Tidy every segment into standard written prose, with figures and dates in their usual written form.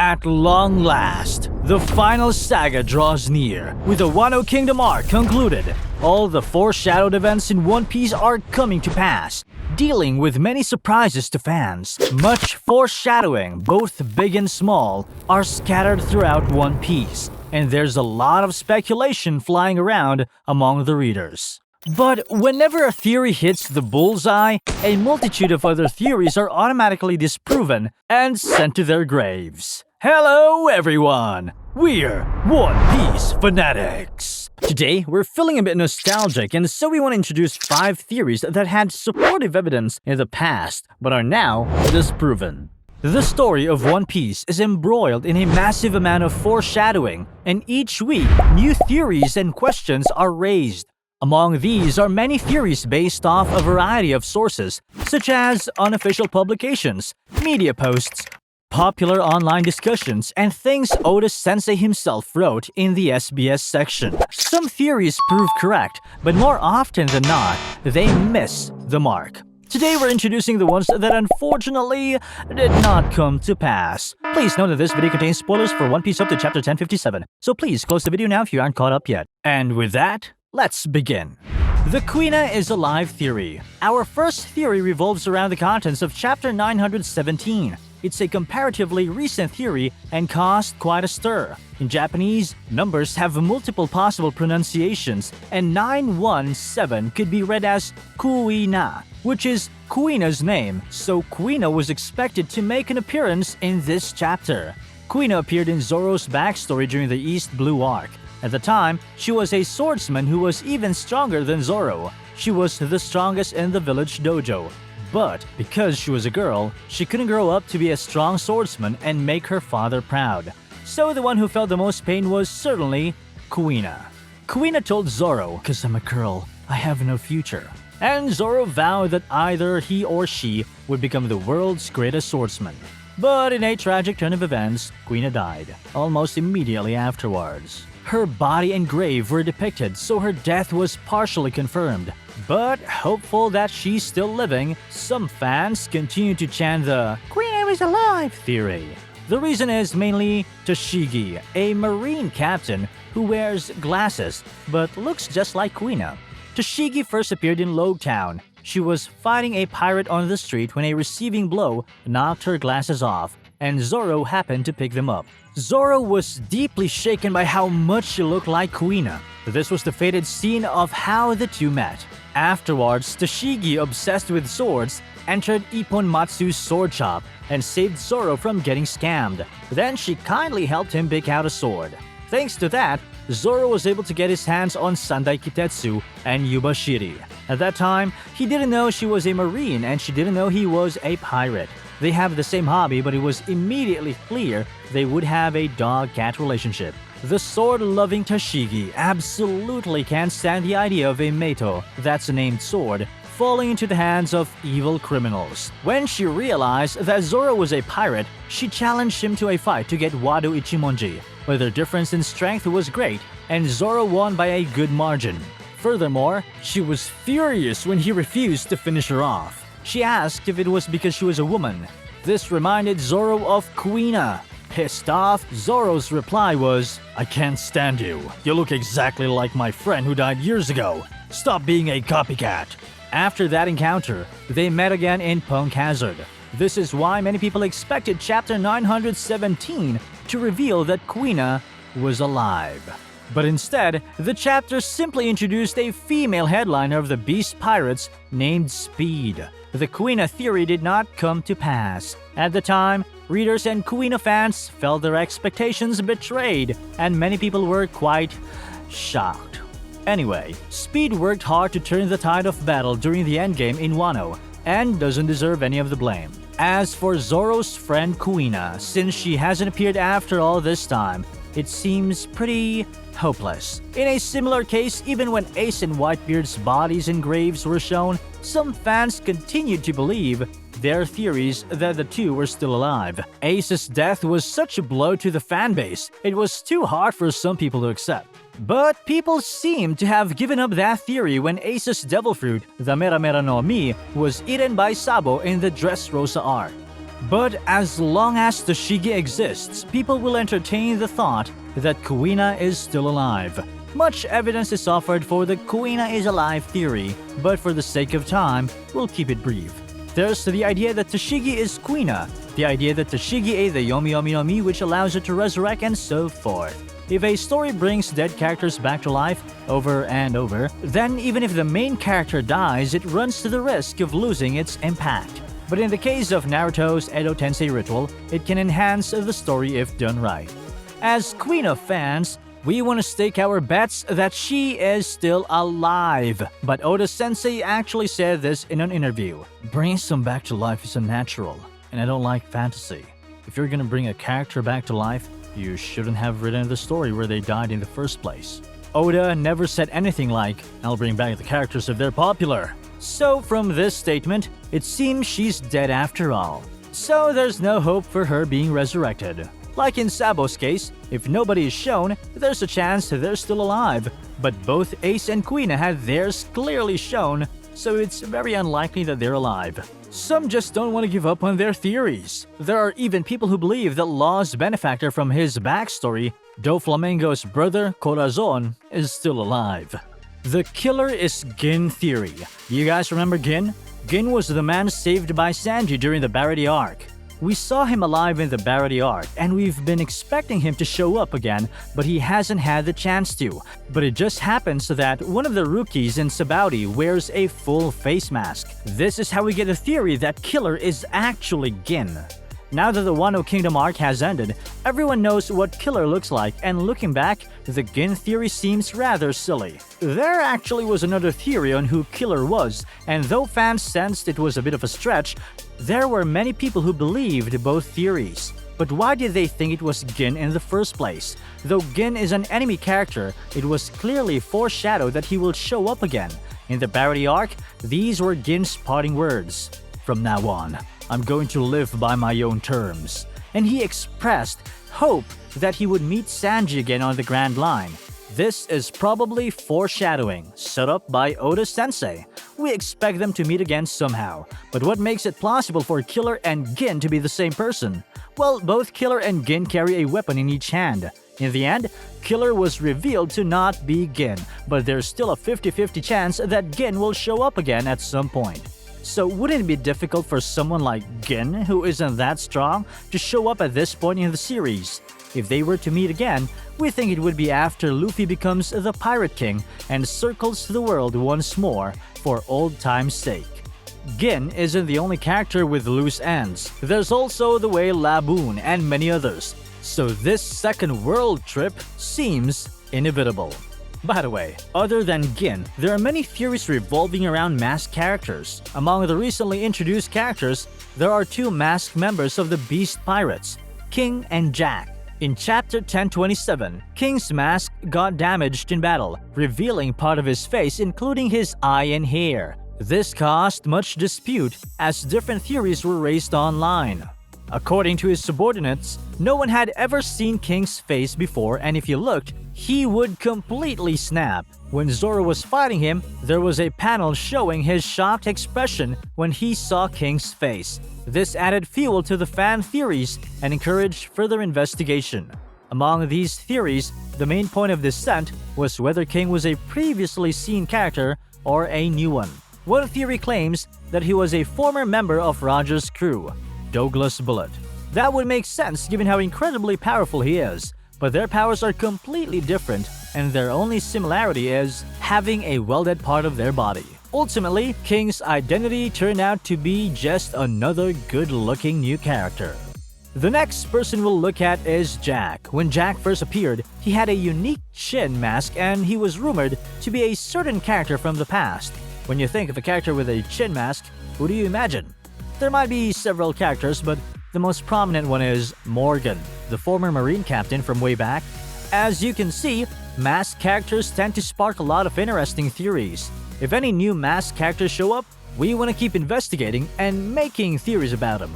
At long last, the final saga draws near, with the Wano Kingdom arc concluded. All the foreshadowed events in One Piece are coming to pass, dealing with many surprises to fans. Much foreshadowing, both big and small, are scattered throughout One Piece, and there's a lot of speculation flying around among the readers. But whenever a theory hits the bullseye, a multitude of other theories are automatically disproven and sent to their graves. Hello everyone! We're One Piece fanatics! Today, we're feeling a bit nostalgic, and so we want to introduce 5 theories that had supportive evidence in the past but are now disproven. The story of One Piece is embroiled in a massive amount of foreshadowing, and each week, new theories and questions are raised. Among these are many theories based off a variety of sources, such as unofficial publications, media posts, popular online discussions, and things Oda Sensei himself wrote in the SBS section. Some theories prove correct, but more often than not, they miss the mark. Today we're introducing the ones that unfortunately did not come to pass. Please note that this video contains spoilers for One Piece up to chapter 1057, so please close the video now if you aren't caught up yet. And with that, let's begin. The Kuina is alive theory. Our first theory revolves around the contents of chapter 917. It's a comparatively recent theory and caused quite a stir. In Japanese, numbers have multiple possible pronunciations, and 917 could be read as Kuina, which is Kuina's name, so Kuina was expected to make an appearance in this chapter. Kuina appeared in Zoro's backstory during the East Blue arc. At the time, she was a swordsman who was even stronger than Zoro. She was the strongest in the village dojo. But because she was a girl, she couldn't grow up to be a strong swordsman and make her father proud. So the one who felt the most pain was certainly Kuina. Kuina told Zoro, "'Cause I'm a girl, I have no future." And Zoro vowed that either he or she would become the world's greatest swordsman. But in a tragic turn of events, Kuina died, almost immediately afterwards. Her body and grave were depicted, so her death was partially confirmed. But hopeful that she's still living, some fans continue to chant the "Kuina is alive" theory. The reason is mainly Tashigi, a marine captain who wears glasses but looks just like Kuina. Tashigi first appeared in Log Town. She was fighting a pirate on the street when a receiving blow knocked her glasses off, and Zoro happened to pick them up. Zoro was deeply shaken by how much she looked like Kuina. This was the fated scene of how the two met. Afterwards, Tashigi, obsessed with swords, entered Ippon Matsu's sword shop and saved Zoro from getting scammed. Then she kindly helped him pick out a sword. Thanks to that, Zoro was able to get his hands on Sandai Kitetsu and Yubashiri. At that time, he didn't know she was a marine and she didn't know he was a pirate. They have the same hobby, but it was immediately clear they would have a dog-cat relationship. The sword-loving Tashigi absolutely can't stand the idea of a Meito, that's a named sword, falling into the hands of evil criminals. When she realized that Zoro was a pirate, she challenged him to a fight to get Wado Ichimonji, but their difference in strength was great, and Zoro won by a good margin. Furthermore, she was furious when he refused to finish her off. She asked if it was because she was a woman. This reminded Zoro of Kuina. Pissed off, Zoro's reply was, "I can't stand you. You look exactly like my friend who died years ago. Stop being a copycat." After that encounter, they met again in Punk Hazard. This is why many people expected chapter 917 to reveal that Kuina was alive. But instead, the chapter simply introduced a female headliner of the Beast Pirates named Speed. The Kuina theory did not come to pass. At the time, readers and Kuina fans felt their expectations betrayed, and many people were quite shocked. Anyway, Speed worked hard to turn the tide of battle during the endgame in Wano, and doesn't deserve any of the blame. As for Zoro's friend Kuina, since she hasn't appeared after all this time, it seems pretty hopeless. In a similar case, even when Ace and Whitebeard's bodies and graves were shown, some fans continued to believe their theories that the two were still alive. Ace's death was such a blow to the fanbase, it was too hard for some people to accept. But people seem to have given up that theory when Ace's devil fruit, the Mera Mera no Mi, was eaten by Sabo in the Dressrosa arc. But as long as Toshigi exists, people will entertain the thought that Kuina is still alive. Much evidence is offered for the Kuina is alive theory, but for the sake of time, we'll keep it brief. There's the idea that Toshigi is Kuina, the idea that Toshigi ate the Yomi Yomi Yomi which allows her to resurrect, and so forth. If a story brings dead characters back to life over and over, then even if the main character dies, it runs to the risk of losing its impact. But in the case of Naruto's Edo Tensei ritual, it can enhance the story if done right. As Kuina fans, we want to stake our bets that she is still alive. But Oda-sensei actually said this in an interview. Bringing some back to life is unnatural, and I don't like fantasy. If you're gonna bring a character back to life, you shouldn't have written the story where they died in the first place. Oda never said anything like, I'll bring back the characters if they're popular. So from this statement, it seems she's dead after all. So there's no hope for her being resurrected. Like in Sabo's case, if nobody is shown, there's a chance they're still alive. But both Ace and Kuina had theirs clearly shown, so it's very unlikely that they're alive. Some just don't want to give up on their theories. There are even people who believe that Law's benefactor from his backstory, Doflamingo's brother Corazon, is still alive. The killer is Gin theory. You guys remember Gin? Gin was the man saved by Sanji during the Barady arc. We saw him alive in the Barady arc, and we've been expecting him to show up again, but he hasn't had the chance to. But it just happens that one of the rookies in Sabaody wears a full face mask. This is how we get the theory that killer is actually Gin. Now that the Wano Kingdom arc has ended, everyone knows what killer looks like, and looking back, the Gin theory seems rather silly. There actually was another theory on who killer was, and though fans sensed it was a bit of a stretch, there were many people who believed both theories. But why did they think it was Gin in the first place? Though Gin is an enemy character, it was clearly foreshadowed that he will show up again. In the Barady arc, these were Gin's parting words. From now on, I'm going to live by my own terms. And he expressed hope that he would meet Sanji again on the Grand Line. This is probably foreshadowing, set up by Oda-sensei. We expect them to meet again somehow. But what makes it plausible for Killer and Gin to be the same person? Well, both Killer and Gin carry a weapon in each hand. In the end, Killer was revealed to not be Gin, but there's still a 50-50 chance that Gin will show up again at some point. So wouldn't it be difficult for someone like Gin, who isn't that strong, to show up at this point in the series? If they were to meet again, we think it would be after Luffy becomes the Pirate King and circles the world once more for old time's sake. Gin isn't the only character with loose ends. There's also the Whale Laboon and many others. So this second world trip seems inevitable. By the way, other than Gin, there are many theories revolving around masked characters. Among the recently introduced characters, there are two masked members of the Beast Pirates, King and Jack. In Chapter 1027, King's mask got damaged in battle, revealing part of his face including his eye and hair. This caused much dispute as different theories were raised online. According to his subordinates, no one had ever seen King's face before, and if you looked, he would completely snap. When Zoro was fighting him, there was a panel showing his shocked expression when he saw King's face. This added fuel to the fan theories and encouraged further investigation. Among these theories, the main point of dissent was whether King was a previously seen character or a new one. One theory claims that he was a former member of Roger's crew, Douglas Bullet. That would make sense given how incredibly powerful he is, but their powers are completely different and their only similarity is having a welded part of their body. Ultimately, King's identity turned out to be just another good-looking new character. The next person we'll look at is Jack. When Jack first appeared, he had a unique chin mask and he was rumored to be a certain character from the past. When you think of a character with a chin mask, who do you imagine? There might be several characters, but the most prominent one is Morgan, the former Marine captain from way back. As you can see, masked characters tend to spark a lot of interesting theories. If any new masked characters show up, we want to keep investigating and making theories about them.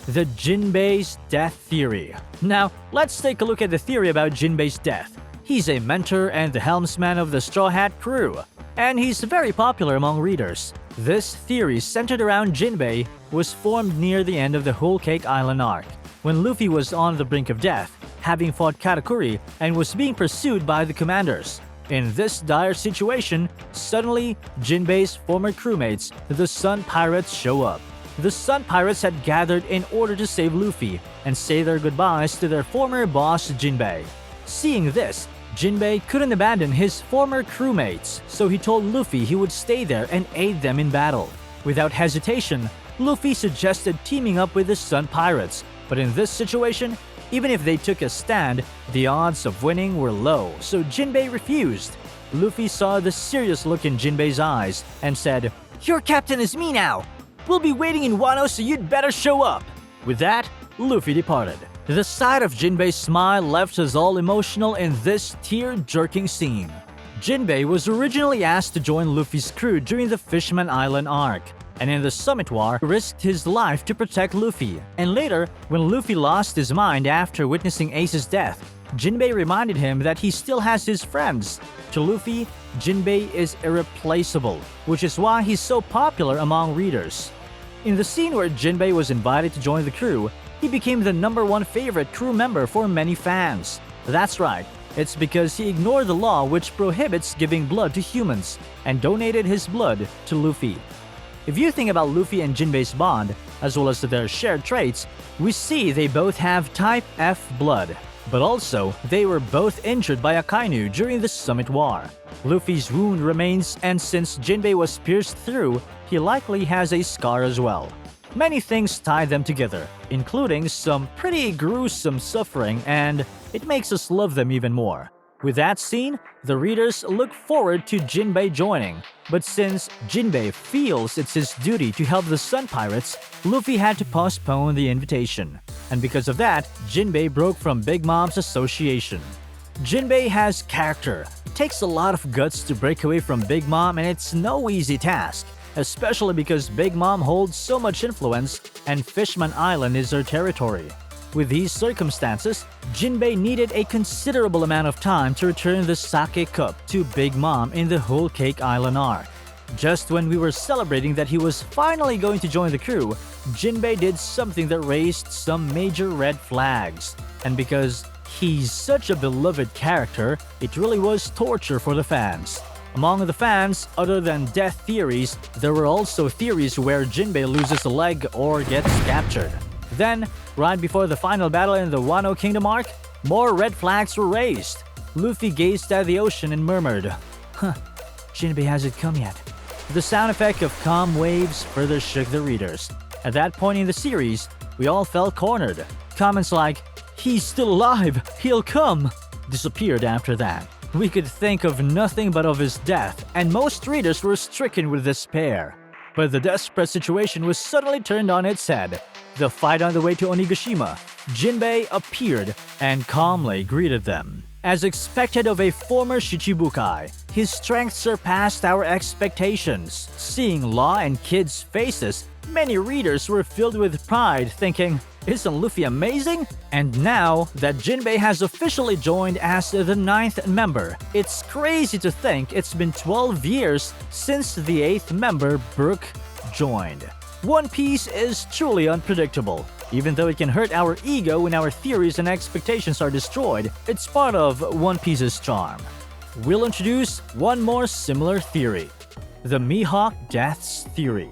The Jinbei's death theory. Now, let's take a look at the theory about Jinbei's death. He's a mentor and the helmsman of the Straw Hat crew, and he's very popular among readers. This theory, centered around Jinbei, was formed near the end of the Whole Cake Island arc, when Luffy was on the brink of death, having fought Katakuri and was being pursued by the commanders. In this dire situation, suddenly Jinbei's former crewmates, the Sun Pirates, show up. The Sun Pirates had gathered in order to save Luffy and say their goodbyes to their former boss Jinbei. Seeing this, Jinbei couldn't abandon his former crewmates, so he told Luffy he would stay there and aid them in battle. Without hesitation, Luffy suggested teaming up with the Sun Pirates, but in this situation, even if they took a stand, the odds of winning were low, so Jinbei refused. Luffy saw the serious look in Jinbei's eyes and said, "Your captain is me now! We'll be waiting in Wano, so you'd better show up!" With that, Luffy departed. The sight of Jinbei's smile left us all emotional in this tear-jerking scene. Jinbei was originally asked to join Luffy's crew during the Fishman Island arc, and in the Summit War risked his life to protect Luffy. And later, when Luffy lost his mind after witnessing Ace's death, Jinbei reminded him that he still has his friends. To Luffy, Jinbei is irreplaceable, which is why he's so popular among readers. In the scene where Jinbei was invited to join the crew, he became the #1 favorite crew member for many fans. That's right, it's because he ignored the law which prohibits giving blood to humans and donated his blood to Luffy. If you think about Luffy and Jinbei's bond, as well as their shared traits, we see they both have Type F blood. But also, they were both injured by Akainu during the Summit War. Luffy's wound remains, and since Jinbei was pierced through, he likely has a scar as well. Many things tie them together, including some pretty gruesome suffering, and it makes us love them even more. With that scene, the readers look forward to Jinbei joining, but since Jinbei feels it's his duty to help the Sun Pirates, Luffy had to postpone the invitation. And because of that, Jinbei broke from Big Mom's association. Jinbei has character. It takes a lot of guts to break away from Big Mom, and it's no easy task, especially because Big Mom holds so much influence and Fishman Island is her territory. With these circumstances, Jinbei needed a considerable amount of time to return the sake cup to Big Mom in the Whole Cake Island arc. Just when we were celebrating that he was finally going to join the crew, Jinbei did something that raised some major red flags. And because he's such a beloved character, it really was torture for the fans. Among the fans, other than death theories, there were also theories where Jinbei loses a leg or gets captured. Then, right before the final battle in the Wano Kingdom arc, more red flags were raised. Luffy gazed at the ocean and murmured, "Huh, Jinbei hasn't come yet." The sound effect of calm waves further shook the readers. At that point in the series, we all felt cornered. Comments like, "He's still alive, he'll come," disappeared after that. We could think of nothing but of his death, and most readers were stricken with despair. But the desperate situation was suddenly turned on its head. The fight on the way to Onigashima, Jinbei appeared and calmly greeted them. As expected of a former Shichibukai, his strength surpassed our expectations. Seeing Law and Kid's faces, many readers were filled with pride, thinking, "Isn't Luffy amazing?" And now that Jinbei has officially joined as the 9th member, it's crazy to think it's been 12 years since the 8th member, Brook, joined. One Piece is truly unpredictable. Even though it can hurt our ego when our theories and expectations are destroyed, it's part of One Piece's charm. We'll introduce one more similar theory, the Mihawk Deaths Theory.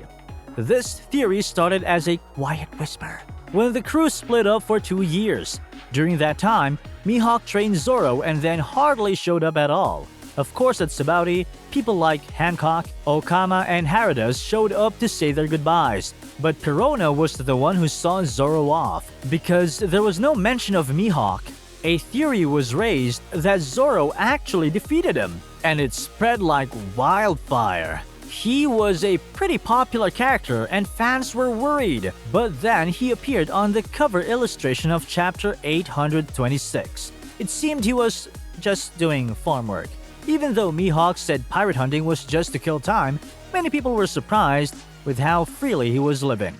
This theory started as a quiet whisper when the crew split up for 2 years. During that time, Mihawk trained Zoro and then hardly showed up at all. Of course, at Sabaody, people like Hancock, Okama, and Haradas showed up to say their goodbyes. But Perona was the one who saw Zoro off, because there was no mention of Mihawk. A theory was raised that Zoro actually defeated him, and it spread like wildfire. He was a pretty popular character and fans were worried, but then he appeared on the cover illustration of chapter 826. It seemed he was just doing farm work. Even though Mihawk said pirate hunting was just to kill time, many people were surprised with how freely he was living.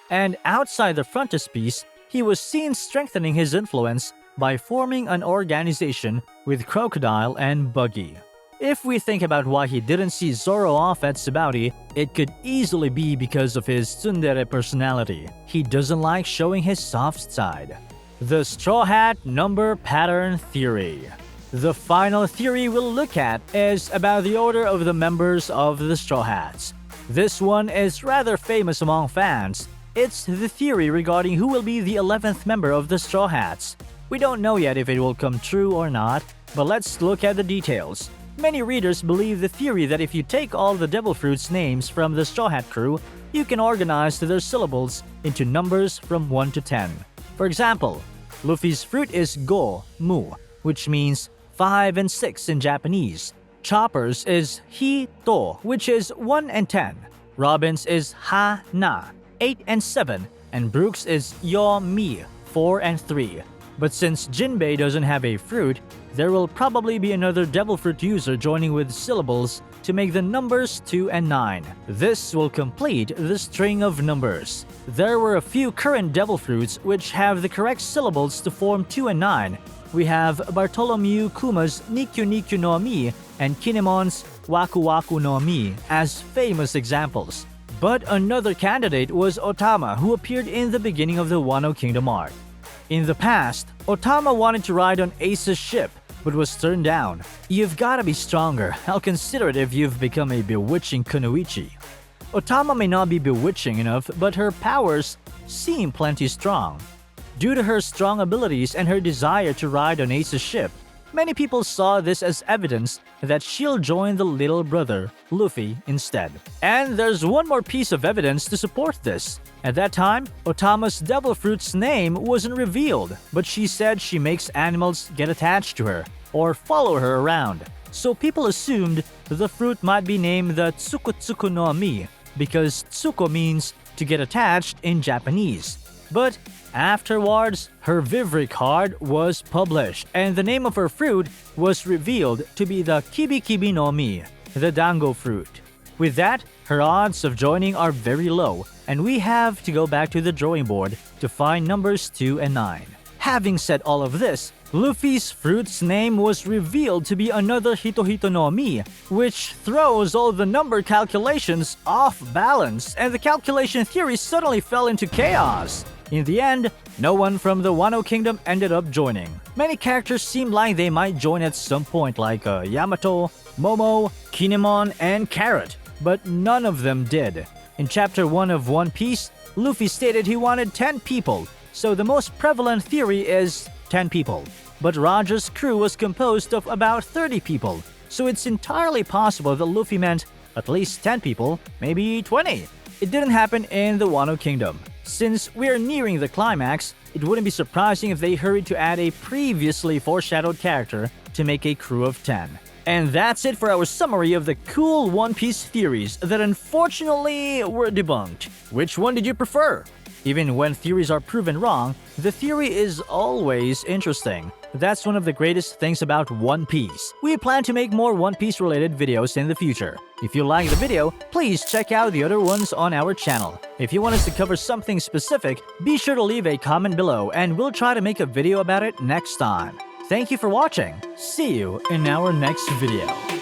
And outside the frontispiece, he was seen strengthening his influence by forming an organization with Crocodile and Buggy. If we think about why he didn't see Zoro off at Tsubauti, it could easily be because of his tsundere personality. He doesn't like showing his soft side. The Straw Hat Number Pattern Theory. The final theory we'll look at is about the order of the members of the Straw Hats. This one is rather famous among fans. It's the theory regarding who will be the 11th member of the Straw Hats. We don't know yet if it will come true or not, but let's look at the details. Many readers believe the theory that if you take all the Devil Fruits names from the Straw Hat crew, you can organize their syllables into numbers from 1 to 10. For example, Luffy's fruit is Go, Mu, which means 5 and 6 in Japanese. Chopper's is Hi, To, which is 1 and 10. Robin's is Ha, Na, 8 and 7. And Brooks is Yo, Mi, 4 and 3. But since Jinbei doesn't have a fruit, there will probably be another Devil Fruit user joining with syllables to make the numbers 2 and 9. This will complete the string of numbers. There were a few current Devil Fruits which have the correct syllables to form 2 and 9. We have Bartholomew Kuma's Nikyu Nikyu no Mi and Kinemon's Waku Waku no Mi as famous examples. But another candidate was Otama, who appeared in the beginning of the Wano Kingdom arc. In the past, Otama wanted to ride on Ace's ship, but was turned down. You've gotta be stronger. I'll consider it if you've become a bewitching kunoichi. Otama may not be bewitching enough, but her powers seem plenty strong. Due to her strong abilities and her desire to ride on Ace's ship, many people saw this as evidence that she'll join the little brother, Luffy, instead. And there's one more piece of evidence to support this. At that time, Otama's Devil Fruit's name wasn't revealed, but she said she makes animals get attached to her or follow her around. So people assumed the fruit might be named the Tsuku Tsuku no Mi because Tsuko means to get attached in Japanese. But afterwards, her Vivre card was published, and the name of her fruit was revealed to be the Kibi Kibi no Mi, the Dango fruit. With that, her odds of joining are very low, and we have to go back to the drawing board to find numbers 2 and 9. Having said all of this, Luffy's fruit's name was revealed to be another Hitohito no Mi, which throws all the number calculations off balance, and the calculation theory suddenly fell into chaos. In the end, no one from the Wano Kingdom ended up joining. Many characters seemed like they might join at some point, like Yamato, Momo, Kinemon, and Carrot, but none of them did. In Chapter 1 of One Piece, Luffy stated he wanted 10 people, so the most prevalent theory is 10 people. But Roger's crew was composed of about 30 people, so it's entirely possible that Luffy meant at least 10 people, maybe 20. It didn't happen in the Wano Kingdom. Since we're nearing the climax, it wouldn't be surprising if they hurried to add a previously foreshadowed character to make a crew of 10. And that's it for our summary of the cool One Piece theories that unfortunately were debunked. Which one did you prefer? Even when theories are proven wrong, the theory is always interesting. That's one of the greatest things about One Piece. We plan to make more One Piece related videos in the future. If you like the video, please check out the other ones on our channel. If you want us to cover something specific, be sure to leave a comment below and we'll try to make a video about it next time. Thank you for watching. See you in our next video.